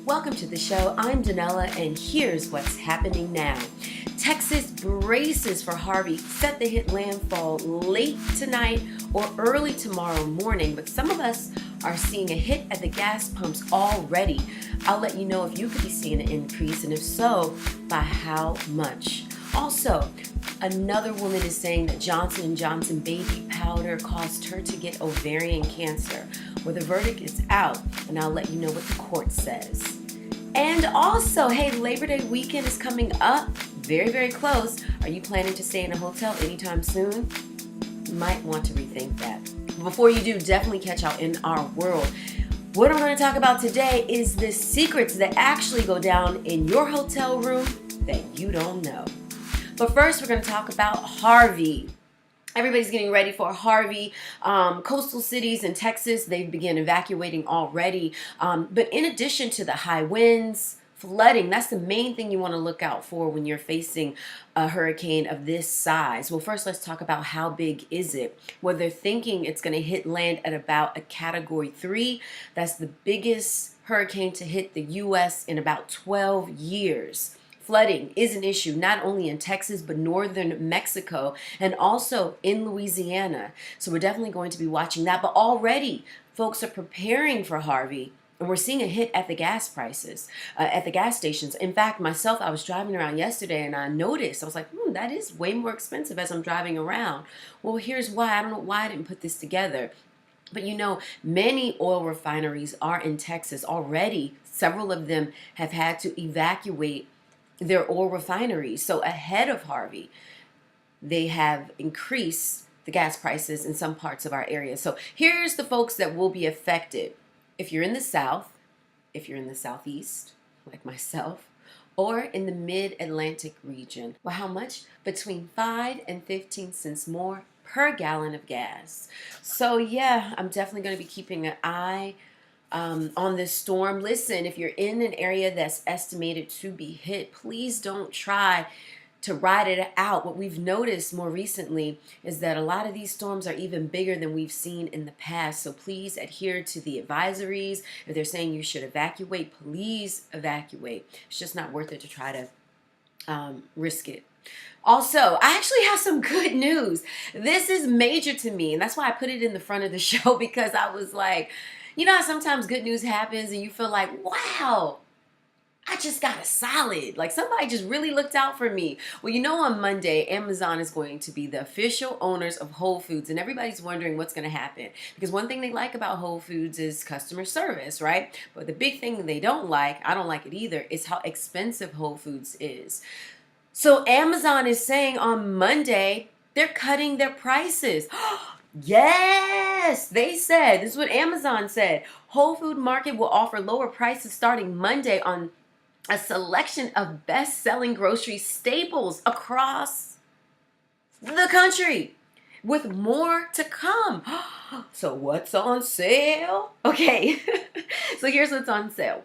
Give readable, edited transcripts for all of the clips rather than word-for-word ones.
Welcome to the show. I'm Danella, and here's what's happening now. Texas braces for Harvey, set to hit landfall late tonight or early tomorrow morning, but some of us are seeing a hit at the gas pumps already. I'll let you know if you could be seeing an increase, and if so, by how much. Also, another woman is saying that Johnson & Johnson baby powder caused her to get ovarian cancer. Well, the verdict is out, and I'll let you know what the court says. And also, hey, Labor Day weekend is coming up. Very, very close. Are you planning to stay in a hotel anytime soon? You might want to rethink that. Before you do, definitely catch out in our world. What I'm going to talk about today is the secrets that actually go down in your hotel room that you don't know. But first, we're going to talk about Harvey. Everybody's getting ready for Harvey. Coastal cities in Texas, they've begun evacuating already. But in addition to the high winds, flooding, that's the main thing you want to look out for when you're facing a hurricane of this size. Well, first, let's talk about how big is it. Well, they're thinking it's going to hit land at about a Category 3. That's the biggest hurricane to hit the U.S. in about 12 years. Flooding is an issue not only in Texas, but northern Mexico and also in Louisiana. So we're definitely going to be watching that. But already, folks are preparing for Harvey, and we're seeing a hit at the gas prices, at the gas stations. In fact, myself, I was driving around yesterday, and I noticed, I was like, that is way more expensive as I'm driving around. Well, here's why. I don't know why I didn't put this together. But you know, many oil refineries are in Texas already. Several of them have had to evacuate their oil refineries. So ahead of Harvey, they have increased the gas prices in some parts of our area. So here's the folks that will be affected. If you're in the South, if you're in the Southeast, like myself, or in the mid-Atlantic region. Well, how much? Between 5 and 15 cents more per gallon of gas. So yeah, I'm definitely going to be keeping an eye on this storm. Listen, if you're in an area that's estimated to be hit, please don't try to ride it out. What we've noticed more recently is that a lot of these storms are even bigger than we've seen in the past. So please adhere to the advisories. If they're saying you should evacuate, please evacuate. It's just not worth it to try to risk it. Also, I actually have some good news. This is major to me, and that's why I put it in the front of the show, because I was like, you know how sometimes good news happens and you feel like, wow, I just got a solid. Like somebody just really looked out for me. Well, you know, on Monday, Amazon is going to be the official owners of Whole Foods. And everybody's wondering what's going to happen. Because one thing they like about Whole Foods is customer service, right? But the big thing they don't like, I don't like it either, is how expensive Whole Foods is. So Amazon is saying on Monday, they're cutting their prices. Yes, they said, this is what Amazon said. Whole Food Market will offer lower prices starting Monday on a selection of best-selling grocery staples across the country, with more to come. So what's on sale? Okay, so here's what's on sale.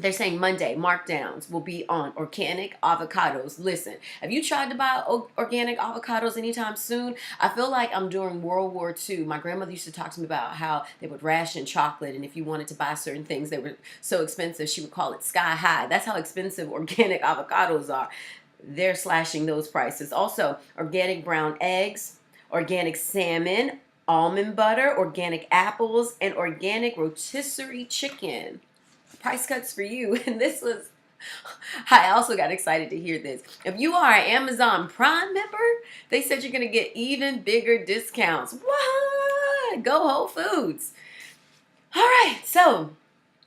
They're saying Monday, markdowns will be on organic avocados. Listen, have you tried to buy organic avocados anytime soon? I feel like I'm during World War II. My grandmother used to talk to me about how they would ration chocolate, and if you wanted to buy certain things, they were so expensive, she would call it sky high. That's how expensive organic avocados are. They're slashing those prices. Also, organic brown eggs, organic salmon, almond butter, organic apples, and organic rotisserie chicken. Price cuts for you. And this was, I also got excited to hear this. If you are an Amazon Prime member, they said you're going to get even bigger discounts. What? Go Whole Foods. All right, so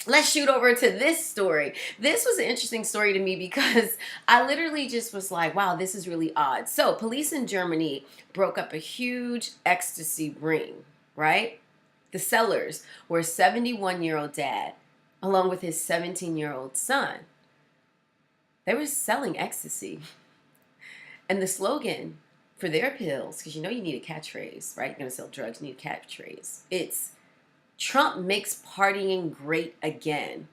let's shoot over to this story. This was an interesting story to me because I literally just was like, wow, this is really odd. So police in Germany broke up a huge ecstasy ring, right? The sellers were a 71-year-old dad along with his 17-year-old son. They were selling ecstasy. And the slogan for their pills, because you know you need a catchphrase, right? You're going to sell drugs, you need a catchphrase. It's Trump makes partying great again.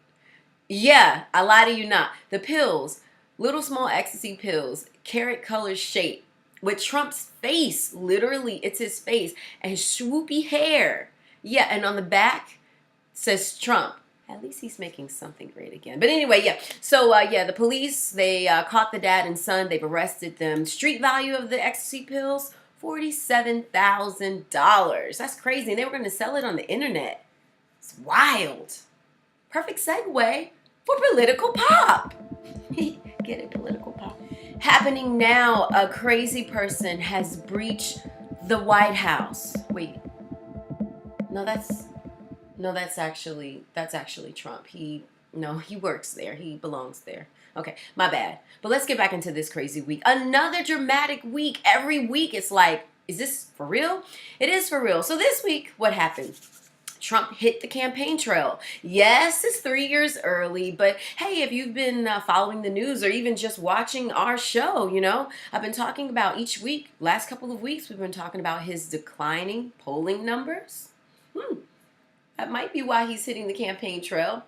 Yeah, I lie to you not. The pills, little small ecstasy pills, carrot color shape, with Trump's face, literally it's his face, and swoopy hair. Yeah, and on the back says Trump. At least he's making something great again. But anyway, yeah. So, yeah, the police, they caught the dad and son. They've arrested them. Street value of the ecstasy pills, $47,000. That's crazy. And they were going to sell it on the internet. It's wild. Perfect segue for political pop. Get it, political pop. Happening now, a crazy person has breached the White House. Wait. No, that's actually Trump. He works there. He belongs there. Okay, my bad. But let's get back into this crazy week. Another dramatic week. Every week it's like, is this for real? It is for real. So this week, what happened? Trump hit the campaign trail. Yes, it's 3 years early, but hey, if you've been following the news or even just watching our show, I've been talking about each week, last couple of weeks, we've been talking about his declining polling numbers. That might be why he's hitting the campaign trail.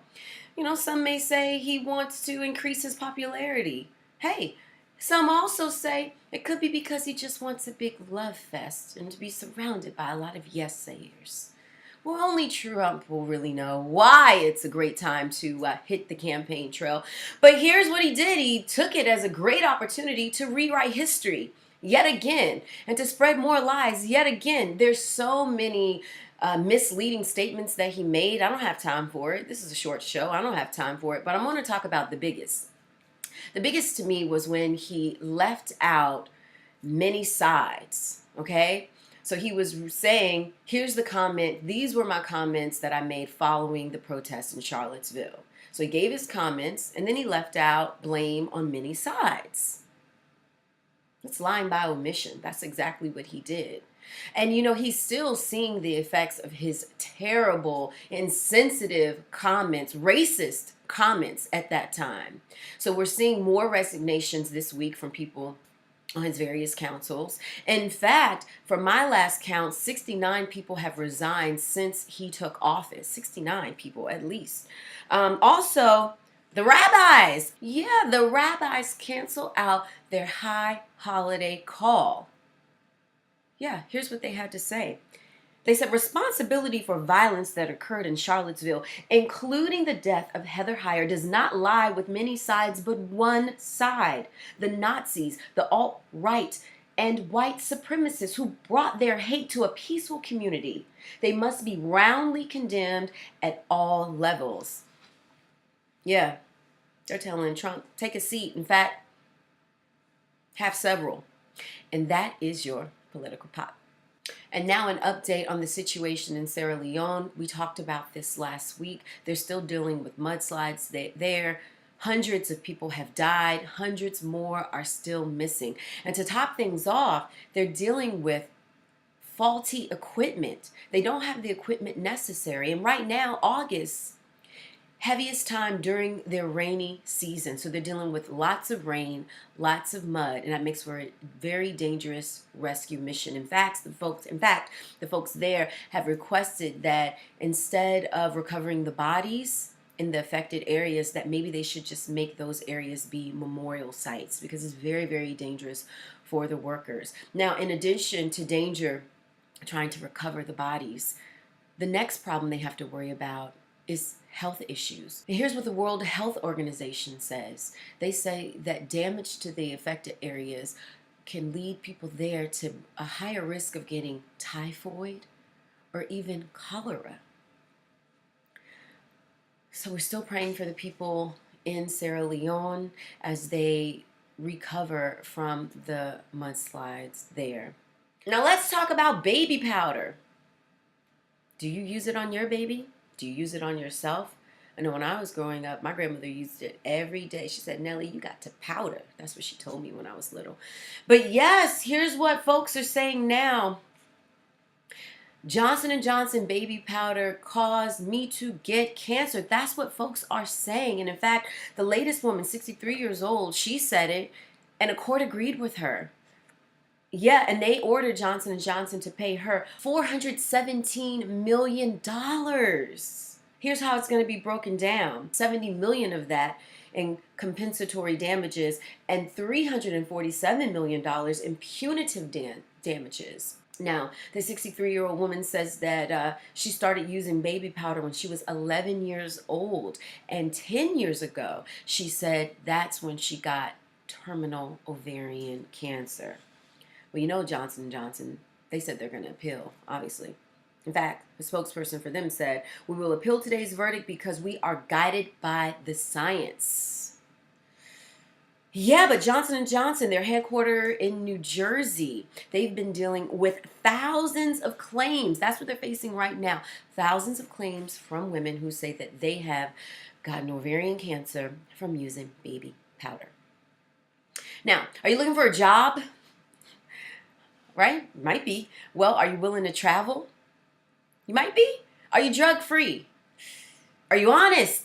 Some may say he wants to increase his popularity. Hey, some also say it could be because he just wants a big love fest and to be surrounded by a lot of yes-sayers. Well, only Trump will really know why it's a great time to hit the campaign trail. But here's what he did. He took it as a great opportunity to rewrite history yet again and to spread more lies yet again. There's so many misleading statements that he made. I don't have time for it. This is a short show. I don't have time for it. But I'm going to talk about the biggest. The biggest to me was when he left out many sides, okay? So he was saying, here's the comment. These were my comments that I made following the protest in Charlottesville. So he gave his comments, and then he left out blame on many sides. It's lying by omission. That's exactly what he did. And, he's still seeing the effects of his terrible, insensitive comments, racist comments at that time. So we're seeing more resignations this week from people on his various councils. In fact, for my last count, 69 people have resigned since he took office. 69 people at least. Also, the rabbis. Yeah, the rabbis cancel out their high holiday call. Yeah, here's what they had to say. They said responsibility for violence that occurred in Charlottesville, including the death of Heather Heyer, does not lie with many sides, but one side. The Nazis, the alt-right, and white supremacists who brought their hate to a peaceful community. They must be roundly condemned at all levels. Yeah, they're telling Trump, take a seat. In fact, have several. And that is your political pop. And now an update on the situation in Sierra Leone. We talked about this last week. They're still dealing with mudslides there. Hundreds of people have died. Hundreds more are still missing. And to top things off, they're dealing with faulty equipment. They don't have the equipment necessary. And right now, August, heaviest time during their rainy season. So they're dealing with lots of rain, lots of mud, and that makes for a very dangerous rescue mission. In fact, the folks there have requested that instead of recovering the bodies in the affected areas, that maybe they should just make those areas be memorial sites because it's very, very dangerous for the workers. Now, in addition to danger trying to recover the bodies, the next problem they have to worry about is health issues. And here's what the World Health Organization says. They say that damage to the affected areas can lead people there to a higher risk of getting typhoid or even cholera. So we're still praying for the people in Sierra Leone as they recover from the mudslides there. Now let's talk about baby powder. Do you use it on your baby? Do you use it on yourself? I know when I was growing up, my grandmother used it every day. She said, Nellie, you got to powder. That's what she told me when I was little. But yes, here's what folks are saying now. Johnson & Johnson baby powder caused me to get cancer. That's what folks are saying. And in fact, the latest woman, 63 years old, she said it, and a court agreed with her. Yeah, and they ordered Johnson & Johnson to pay her $417 million. Here's how it's going to be broken down. $70 million of that in compensatory damages and $347 million in punitive damages. Now, the 63-year-old woman says that she started using baby powder when she was 11 years old. And 10 years ago, she said that's when she got terminal ovarian cancer. Well, you know, Johnson & Johnson, they said they're going to appeal, obviously. In fact, the spokesperson for them said, "We will appeal today's verdict because we are guided by the science." Yeah, but Johnson & Johnson, they're headquartered in New Jersey. They've been dealing with thousands of claims. That's what they're facing right now. Thousands of claims from women who say that they have gotten ovarian cancer from using baby powder. Now, are you looking for a job? Right? Might be. Well, are you willing to travel? You might be. Are you drug free? Are you honest?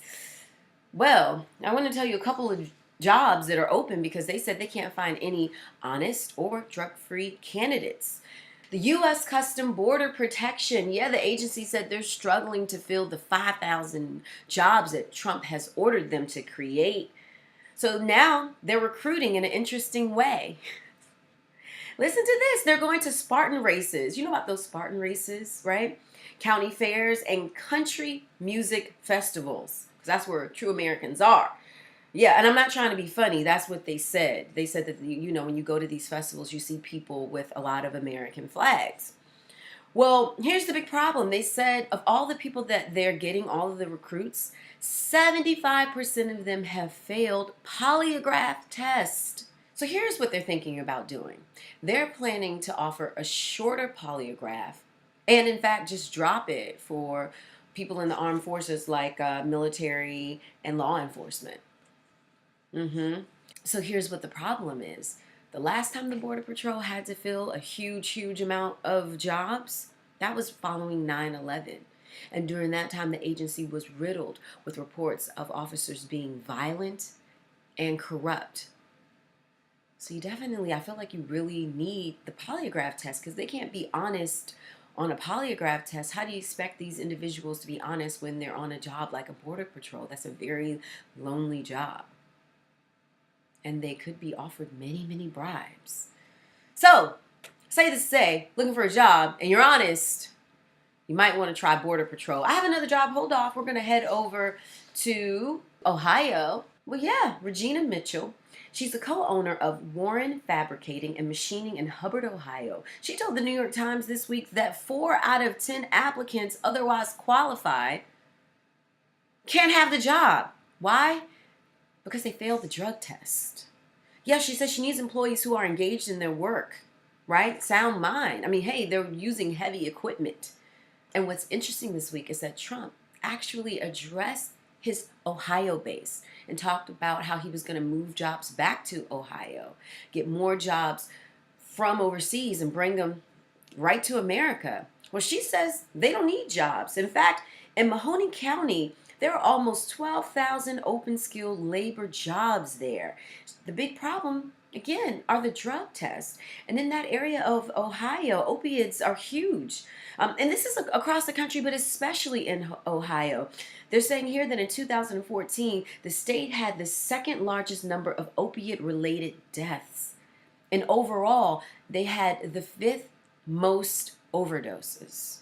Well, I want to tell you a couple of jobs that are open because they said they can't find any honest or drug-free candidates. The U.S. Custom Border Protection, yeah, the agency said they're struggling to fill the 5,000 jobs that Trump has ordered them to create. So now they're recruiting in an interesting way. Listen to this. They're going to Spartan races. You know about those Spartan races, right? County fairs and country music festivals, because that's where true Americans are. Yeah, and I'm not trying to be funny. That's what they said. They said that, you know, when you go to these festivals, you see people with a lot of American flags. Well, here's the big problem. They said of all the people that they're getting, all of the recruits, 75% of them have failed polygraph test. So here's what they're thinking about doing. They're planning to offer a shorter polygraph and, in fact, just drop it for people in the armed forces like military and law enforcement. So here's what the problem is. The last time the Border Patrol had to fill a huge amount of jobs, that was following 9/11. And during that time, the agency was riddled with reports of officers being violent and corrupt. So you definitely, I feel like you really need the polygraph test because they can't be honest on a polygraph test. How do you expect these individuals to be honest when they're on a job like a Border Patrol? That's a very lonely job. And they could be offered many bribes. So, say this to say, looking for a job, and you're honest, you might want to try Border Patrol. I have another job. Hold off. We're going to head over to Ohio. Well, yeah, Regina Mitchell. She's the co-owner of Warren Fabricating and Machining in Hubbard, Ohio. She told the New York Times this week that 4 out of 10 applicants otherwise qualified can't have the job. Why? Because they failed the drug test. Yeah, she says she needs employees who are engaged in their work, right? Sound mind. I mean, hey, they're using heavy equipment. And what's interesting this week is that Trump actually addressed his Ohio base and talked about how he was going to move jobs back to Ohio, get more jobs from overseas and bring them right to America. Well, she says they don't need jobs. In fact, in Mahoney County, there are almost 12,000 open skilled labor jobs there. The big problem, again, are the drug tests. And in that area of Ohio, opioids are huge. And this is across the country, but especially in Ohio. They're saying here that in 2014, the state had the second largest number of opiate-related deaths. And overall, they had the 5th most overdoses.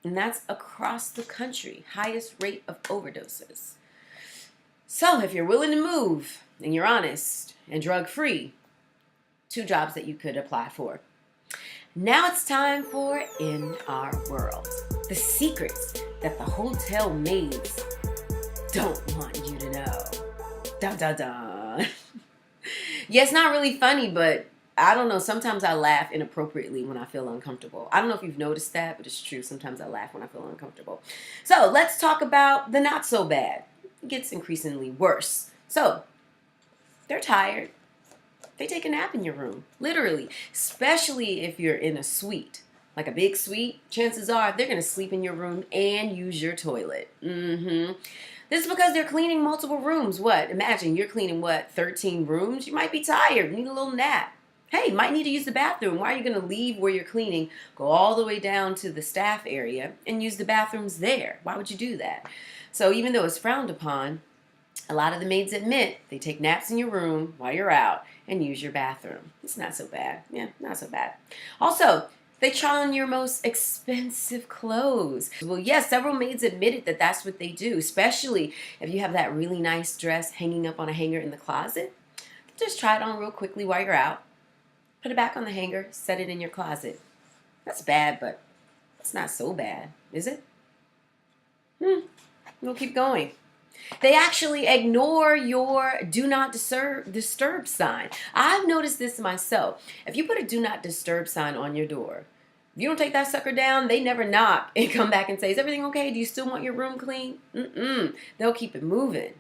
And that's across the country, highest rate of overdoses. So if you're willing to move and you're honest and drug-free, 2 jobs that you could apply for. Now it's time for In Our World. The secrets that the hotel maids don't want you to know. Dun dun dun. Yeah, it's not really funny, but I don't know. Sometimes I laugh inappropriately when I feel uncomfortable. I don't know if you've noticed that, but it's true. Sometimes I laugh when I feel uncomfortable. So let's talk about the not so bad. It gets increasingly worse. So they're tired. They take a nap in your room, literally, especially if you're in a suite, like a big suite. Chances are they're going to sleep in your room and use your toilet. This is because they're cleaning multiple rooms. What? Imagine you're cleaning, 13 rooms? You might be tired, need a little nap. Hey, might need to use the bathroom. Why are you going to leave where you're cleaning, go all the way down to the staff area, and use the bathrooms there? Why would you do that? So even though it's frowned upon, a lot of the maids admit they take naps in your room while you're out and use your bathroom. It's not so bad. Yeah, not so bad. Also, They try on your most expensive clothes. Well, yes, several maids admitted that that's what they do, especially if you have that really nice dress hanging up on a hanger in the closet. Just try it on real quickly while you're out. Put it back on the hanger, set it in your closet. That's bad, but it's not so bad, is it? We'll keep going. They actually ignore your do not disturb sign. I've noticed this myself. If you put a do not disturb sign on your door, if you don't take that sucker down, they never knock and come back and say, is everything okay? Do you still want your room clean? They'll keep it moving.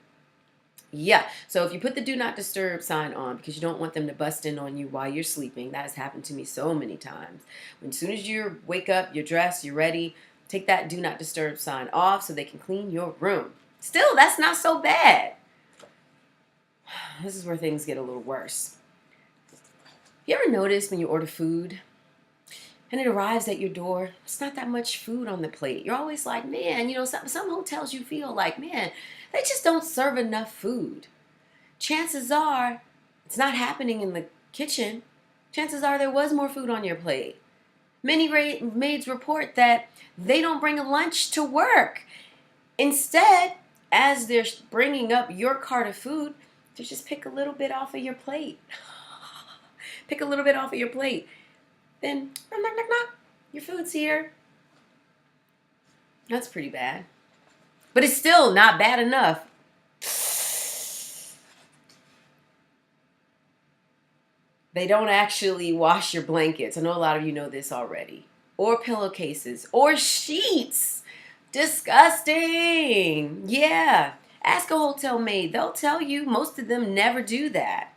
Yeah, so if you put the do not disturb sign on because you don't want them to bust in on you while you're sleeping, that has happened to me so many times. As soon as you wake up, you're dressed, you're ready, take that do not disturb sign off so they can clean your room. Still, that's not so bad. This is where things get a little worse. You ever notice when you order food and it arrives at your door, it's not that much food on the plate. You're always like, man, you know, some hotels you feel like, man, they just don't serve enough food. Chances are it's not happening in the kitchen. Chances are there was more food on your plate. Many maids report that they don't bring a lunch to work. Instead, as they're bringing up your cart of food, they just pick a little bit off of your plate. Pick a little bit off of your plate. Then, knock, knock, knock, your food's here. That's pretty bad. But it's still not bad enough. They don't actually wash your blankets. I know a lot of you know this already. Or pillowcases. Or sheets. Disgusting. Yeah. Ask a hotel maid. They'll tell you most of them never do that.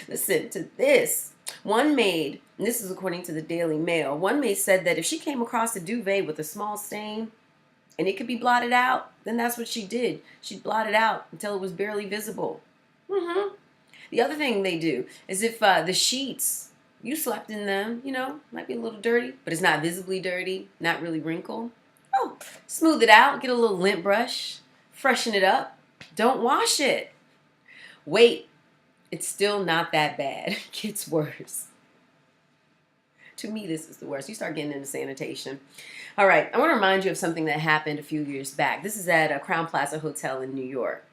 Listen to this. One maid, and this is according to the Daily Mail, one maid said that if she came across a duvet with a small stain and it could be blotted out, then that's what she did. She'd blot it out until it was barely visible. The other thing they do is if the sheets, you slept in them, you know, might be a little dirty, but it's not visibly dirty, not really wrinkled. Oh, smooth it out, get a little lint brush, freshen it up. Don't wash it. Wait, it's still not that bad. It gets worse. To me, this is the worst. You start getting into sanitation. All right, I want to remind you of something that happened a few years back. This is at a Crown Plaza Hotel in New York.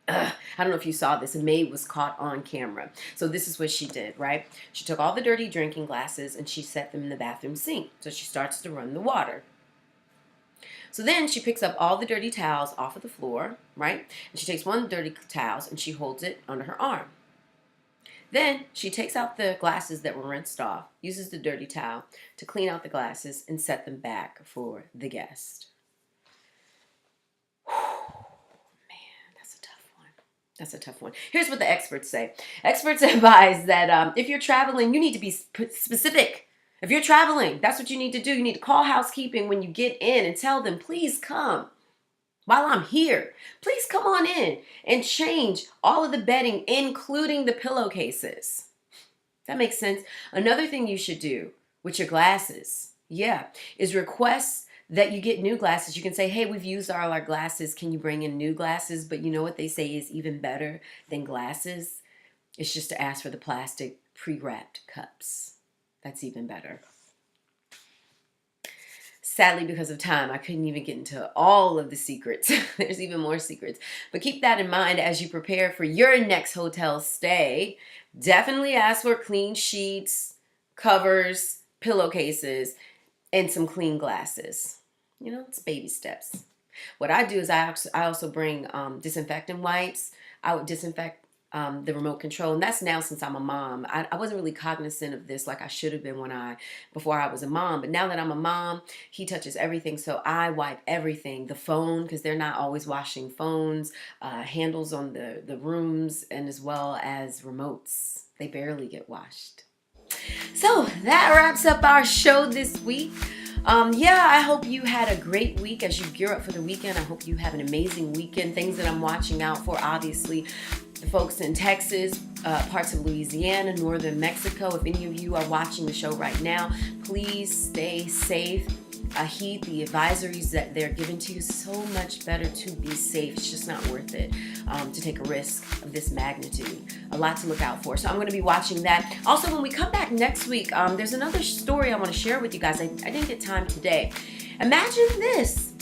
I don't know if you saw this. A maid was caught on camera. So this is what she did, right? She took all the dirty drinking glasses and she set them in the bathroom sink. So she starts to run the water. So then she picks up all the dirty towels off of the floor, right? And she takes one of the dirty towels and she holds it under her arm. Then she takes out the glasses that were rinsed off, uses the dirty towel to clean out the glasses and set them back for the guest. That's a tough one. Here's what the experts say. Experts advise that if you're traveling, you need to be specific. If you're traveling, that's what you need to do. You need to call housekeeping when you get in and tell them, please come while I'm here. Please come on in and change all of the bedding, including the pillowcases. That makes sense. Another thing you should do with your glasses, is request that you get new glasses. You can say, hey, we've used all our glasses. Can you bring in new glasses? But you know what they say is even better than glasses? It's just to ask for the plastic pre-wrapped cups. That's even better. Sadly, because of time, I couldn't even get into all of the secrets. There's even more secrets. But keep that in mind as you prepare for your next hotel stay. Definitely ask for clean sheets, covers, pillowcases, and some clean glasses. You know, it's baby steps. What I do is I also bring disinfectant wipes. I would disinfect the remote control, and that's now since I'm a mom. I wasn't really cognizant of this like I should have been before I was a mom, but now that I'm a mom, he touches everything, so I wipe everything. The phone, because they're not always washing phones, handles on the rooms, and as well as remotes. They barely get washed. So that wraps up our show this week. I hope you had a great week as you gear up for the weekend. I hope you have an amazing weekend. Things that I'm watching out for, obviously, the folks in Texas, parts of Louisiana, northern Mexico. If any of you are watching the show right now, please stay safe. heed the advisories that they're giving to you. So much better to be safe. It's just not worth it to take a risk of this magnitude. A lot to look out for. So I'm going to be watching that. Also, when we come back next week, there's another story I want to share with you guys. I didn't get time today. Imagine this.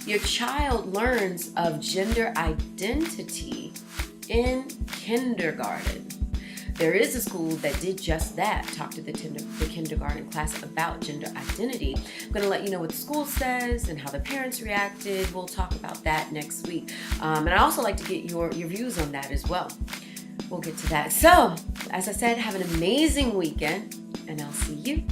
Your child learns of gender identity in kindergarten. There is a school that did just that, talk to the kindergarten class about gender identity. I'm going to let you know what the school says and how the parents reacted. We'll talk about that next week. And I also like to get your views on that as well. We'll get to that. So, as I said, have an amazing weekend, and I'll see you